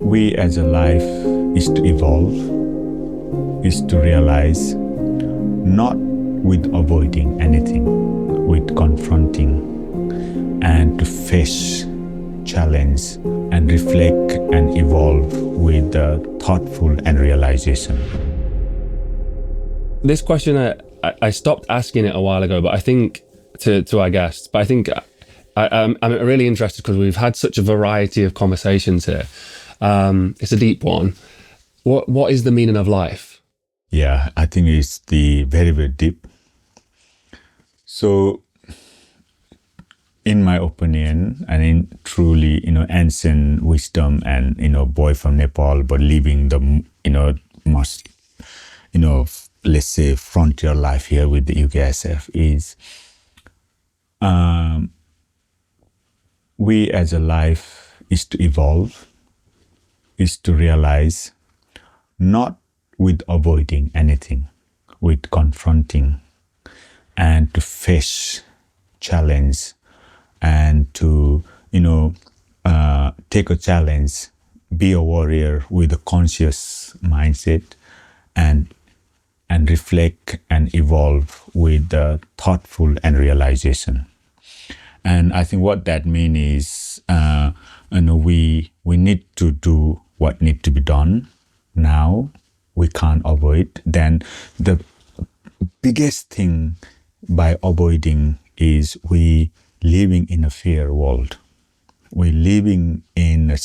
We as a life is to evolve, is to realize, not with avoiding anything, with confronting, and to face, challenge, and reflect and evolve with thoughtful and realization. This question, I stopped asking it a while ago, but I think to our guests, but I think I'm really interested because we've had such a variety of conversations here. It's a deep one. What is the meaning of life? Yeah, I think it's very, very deep. So, in my opinion, and in truly, ancient wisdom and, boy from Nepal, but living the, most, let's say frontier life here with the UKSF is, we as a life is to evolve, is to realize, not with avoiding anything, with confronting, and to face, challenge, and to, take a challenge, be a warrior with a conscious mindset, and reflect and evolve with thoughtful and realization. And I think what that means is, we need to do what needs to be done now. We can't avoid. Then the biggest thing by avoiding is we living in a fear world. We're living in a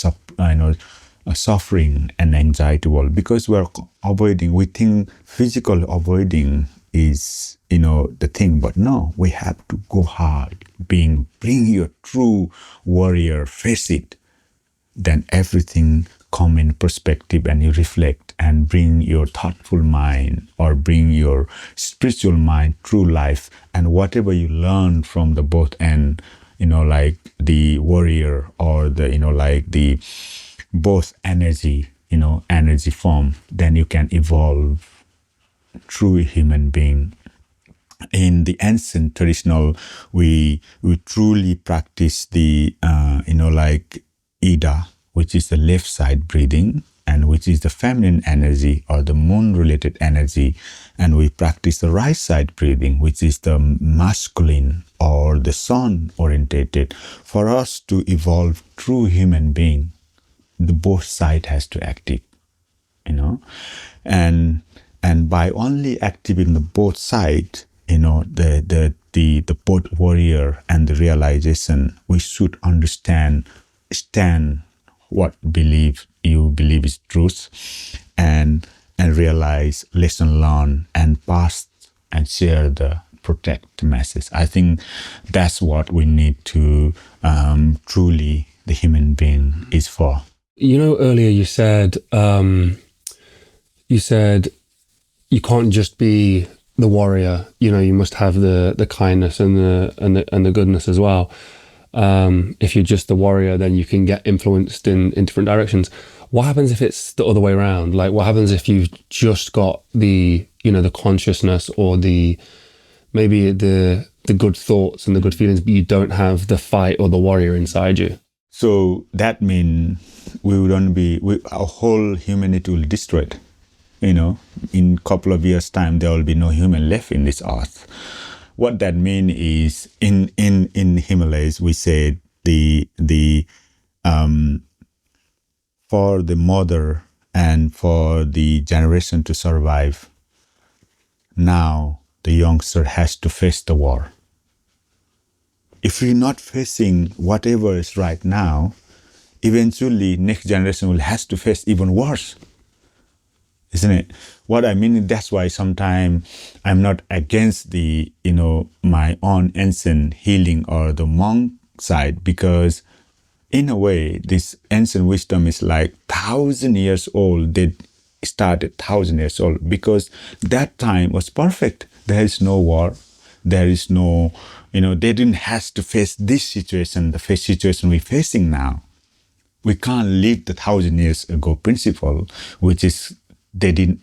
suffering and anxiety world because we're avoiding. We think physical avoiding is the thing, but no, we have to go hard. Bring your true warrior, face it. Then everything come in perspective, and you reflect and bring your thoughtful mind or bring your spiritual mind through life, and whatever you learn from the both end, like the warrior or the like the both energy, energy form, then you can evolve true human being. In the ancient traditional, we truly practice the like Ida, which is the left side breathing, and which is the feminine energy or the moon related energy, and we practice the right side breathing, which is the masculine or the sun orientated. For us to evolve true human being, the both side has to active, and by only activating the both sides, the both warrior and the realization, we should stand what you believe is truth, and realize, lesson learned, and pass and share the protect message. I think that's what we need to truly the human being is for. Earlier you said you can't just be the warrior. You must have the kindness and the goodness as well. If you're just the warrior, then you can get influenced in different directions. What happens if it's the other way around? Like, what happens if you've just got the consciousness or maybe the good thoughts and the good feelings, but you don't have the fight or the warrior inside you? So that means our whole humanity will destroy it. In a couple of years' time, there will be no human left in this earth. What that means is, in Himalayas, we say for the mother and for the generation to survive, now the youngster has to face the war. If we're not facing whatever is right now, eventually next generation will have to face even worse. Isn't it? What I mean, that's why sometimes I'm not against the, my own ancient healing or the monk side, because in a way, this ancient wisdom is like 1,000 years old. They started 1,000 years old because that time was perfect. There is no war. There is no, they didn't have to face this situation, the situation we're facing now. We can't live the 1,000 years ago principle, which is they didn't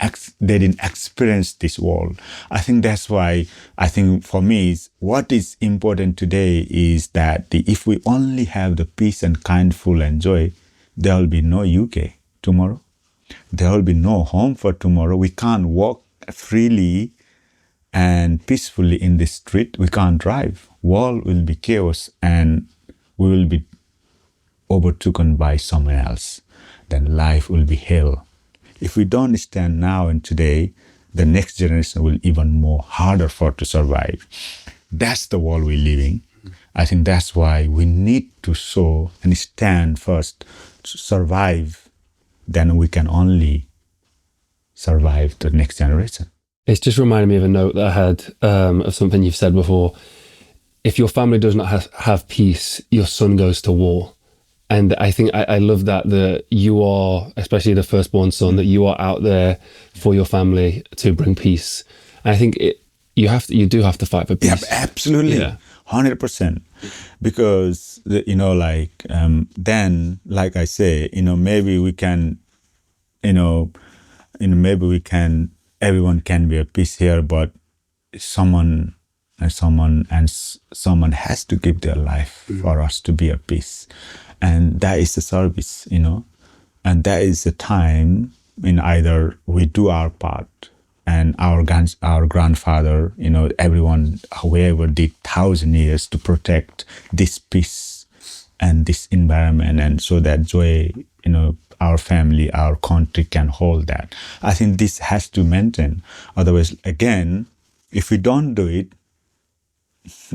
experience this world. I think that's why I think for me what is important today is that if we only have the peace and kindful and joy, there will be no UK. tomorrow. There will be no home for tomorrow. We can't walk freely and peacefully in the street. We can't drive. World will be chaos and we will be overtaken by someone else. Then life will be hell. If we don't stand now and today, the next generation will even more harder for to survive. That's the world we're living. I think that's why we need to show and stand first to survive. Then we can only survive the next generation. It's just reminded me of a note that I had of something you've said before. If your family does not have peace, your son goes to war. And I think I love that you are, especially the firstborn son, that you are out there for your family to bring peace. And I think you do have to fight for peace. Yeah, absolutely. Yeah. 100%. Because, then, like I say, maybe we can, maybe we can, everyone can be at peace here, but someone has to give their life for us to be at peace. And that is the service, and that is the time in either we do our part and our grandfather, everyone, whoever did 1,000 years to protect this peace and this environment, and so that joy, our family, our country can hold that. I think this has to maintain. Otherwise, again, if we don't do it,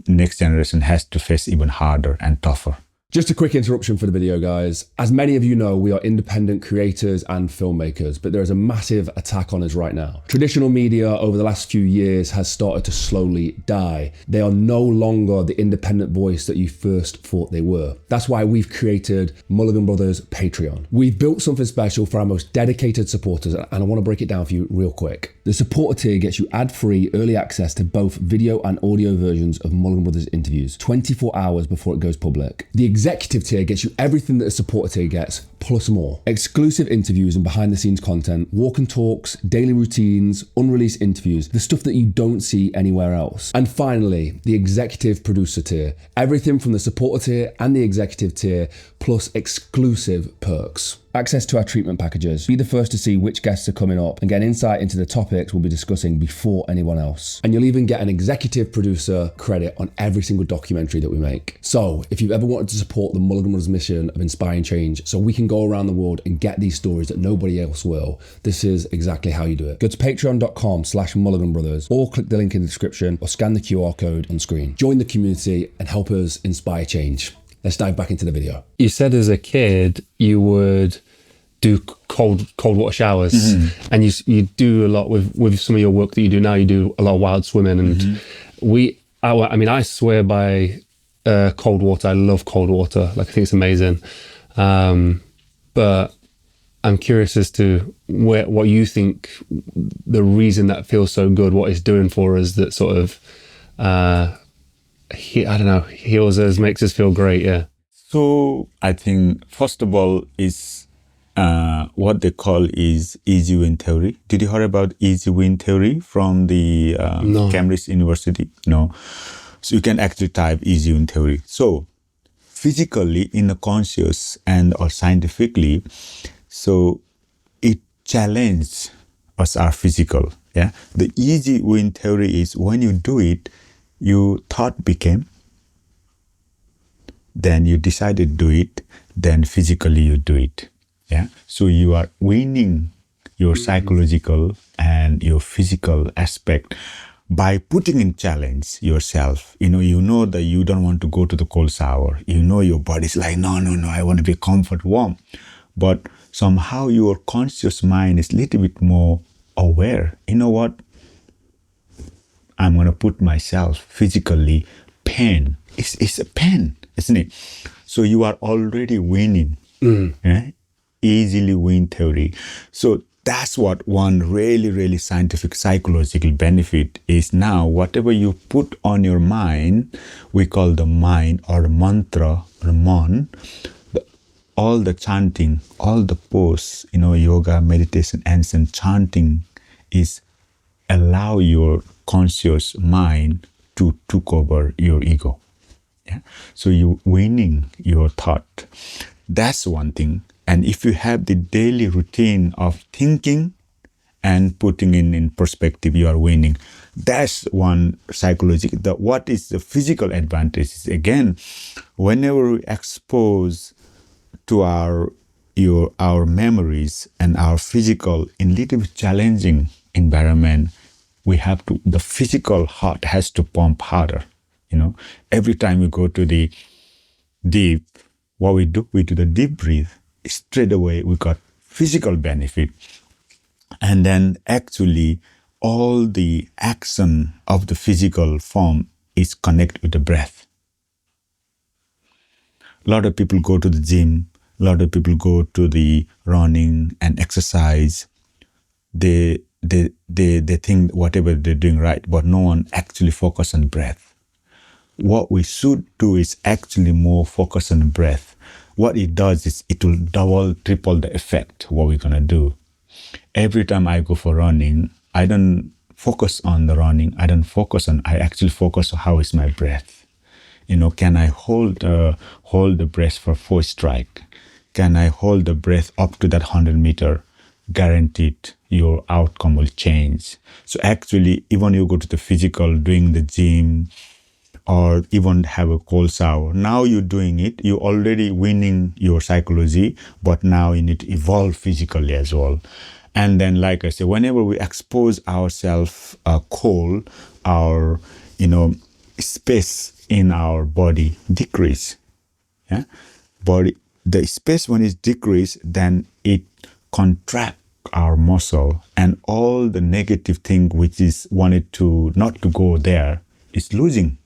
next generation has to face even harder and tougher. Just a quick interruption for the video, guys. As many of you know, we are independent creators and filmmakers, but there is a massive attack on us right now. Traditional media over the last few years has started to slowly die. They are no longer the independent voice that you first thought they were. That's why we've created Mulligan Brothers Patreon. We've built something special for our most dedicated supporters, and I want to break it down for you real quick. The supporter tier gets you ad-free early access to both video and audio versions of Mulligan Brothers interviews 24 hours before it goes public. The executive tier gets you everything that a supporter tier gets, plus more. Exclusive interviews and behind the scenes content, walk and talks, daily routines, unreleased interviews, the stuff that you don't see anywhere else. And finally, the executive producer tier. Everything from the supporter tier and the executive tier, plus exclusive perks. Access to our treatment packages. Be the first to see which guests are coming up and get insight into the topics we'll be discussing before anyone else. And you'll even get an executive producer credit on every single documentary that we make. So if you've ever wanted to support the Mulligan Brothers mission of inspiring change so we can go around the world and get these stories that nobody else will, this is exactly how you do it. Go to patreon.com/Mulligan Brothers or click the link in the description or scan the QR code on screen. Join the community and help us inspire change. Let's dive back into the video. You said as a kid you would do cold water showers, and you do a lot with some of your work that you do now. You do a lot of wild swimming, and I swear by cold water. I love cold water. Like, I think it's amazing. But I'm curious as to what you think the reason that feels so good, what it's doing for us, that sort of heals us, makes us feel great. Yeah. So I think first of all is what they call is easy win theory. Did you hear about easy win theory from the No. Cambridge University? No. So you can actually type easy win theory. So physically, in the conscious and or scientifically, so it challenged us our physical. Yeah. The easy win theory is when you do it, you thought became, then you decided to do it, then physically you do it. Yeah. So you are winning your psychological and your physical aspect by putting in challenge yourself. You know that you don't want to go to the cold shower. Your body's like, no, I want to be comfort warm. But somehow your conscious mind is a little bit more aware. You know what? I'm going to put myself physically pain. It's a pain, isn't it? So you are already winning. Yeah? Easily win theory. So that's what one really, really scientific psychological benefit is. Now, whatever you put on your mind, we call the mind or mantra or mon, all the chanting, all the pose, yoga, meditation, ancient chanting is allow your conscious mind to took over your ego. Yeah. So you winning your thought. That's one thing. And if you have the daily routine of thinking and putting in perspective, you are winning. That's one psychology. What is the physical advantage is, again, whenever we expose to our memories and our physical in little bit challenging environment, the physical heart has to pump harder. Every time we go to the deep, what we do the deep breathe. Straight away we got physical benefit. And then actually all the action of the physical form is connected with the breath. A lot of people go to the gym, a lot of people go to the running and exercise. They think whatever they're doing right, but no one actually focus on breath. What we should do is actually more focus on breath. What it does is it will double, triple the effect, what we're going to do. Every time I go for running, I don't focus on the running. I actually focus on how is my breath. Can I hold the breath for 4 strike? Can I hold the breath up to that 100 meter? Guaranteed your outcome will change. So actually, even you go to the physical, doing the gym, or even have a cold shower. Now you're doing it, you're already winning your psychology, but now you need to evolve physically as well. And then, like I said, whenever we expose ourselves cold, our space in our body decrease. Yeah, the space when it's decreased, then it contract our muscle, and all the negative thing which is wanted to not to go there is losing.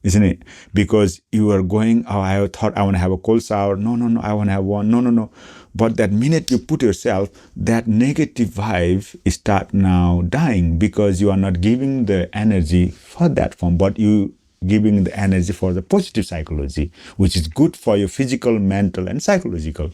Isn't it? Because you are going, I thought I want to have a cold shower. No, I want to have one. No. But that minute you put yourself, that negative vibe start now dying, because you are not giving the energy for that form, but you giving the energy for the positive psychology, which is good for your physical, mental, and psychological.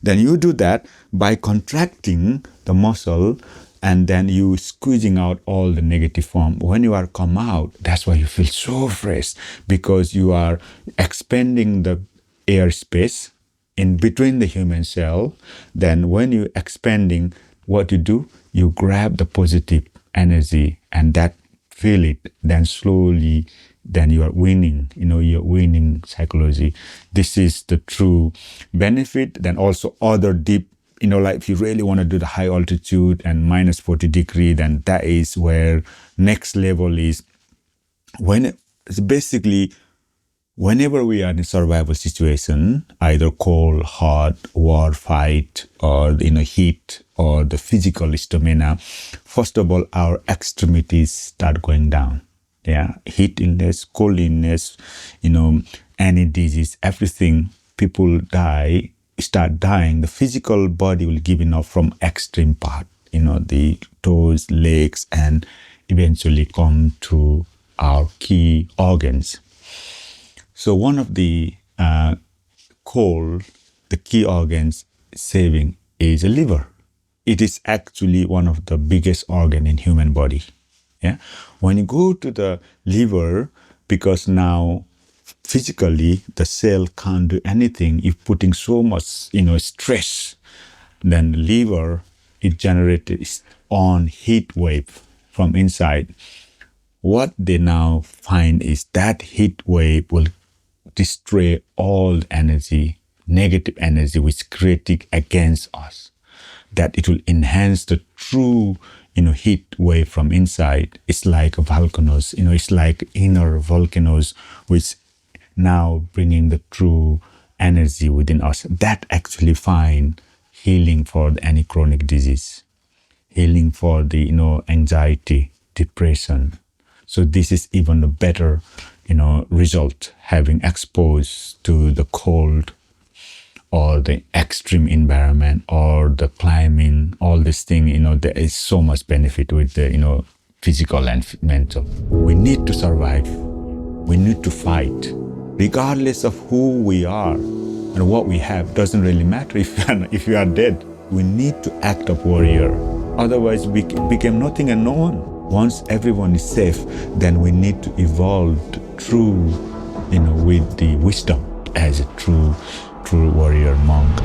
Then you do that by contracting the muscle, and then you squeezing out all the negative form. When you are come out, that's why you feel so fresh, because you are expanding the air space in between the human cell. Then when you expanding, what you do, you grab the positive energy and that feel it, then slowly, then you are winning, you're winning psychology. This is the true benefit. Then also other deep, like if you really want to do the high altitude and minus 40 degree, then that is where next level is. Whenever we are in a survival situation, either cold, hot, war, fight, or heat, or the physical stamina, first of all, our extremities start going down. Yeah, heat illness, cold illness, any disease, everything, people start dying. The physical body will give enough from extreme part, the toes, legs, and eventually come to our key organs. So one of the key organs saving is a liver. It is actually one of the biggest organ in human body. Yeah, when you go to the liver, because now physically the cell can't do anything, if putting so much stress, then the liver, it generates its own heat wave from inside. What they now find is that heat wave will destroy all energy, negative energy which creating against us, that it will enhance the true heat wave from inside. It's like volcanoes, it's like inner volcanoes which now bringing the true energy within us. That actually find healing for any chronic disease, healing for the anxiety, depression. So this is even a better result, having exposed to the cold or the extreme environment or the climbing, all this thing, there is so much benefit with the physical and mental. We need to survive. We need to fight. Regardless of who we are and what we have, doesn't really matter if you are dead. We need to act of warrior. Otherwise, we become nothing and no one. Once everyone is safe, then we need to evolve through, with the wisdom as a true true warrior monk.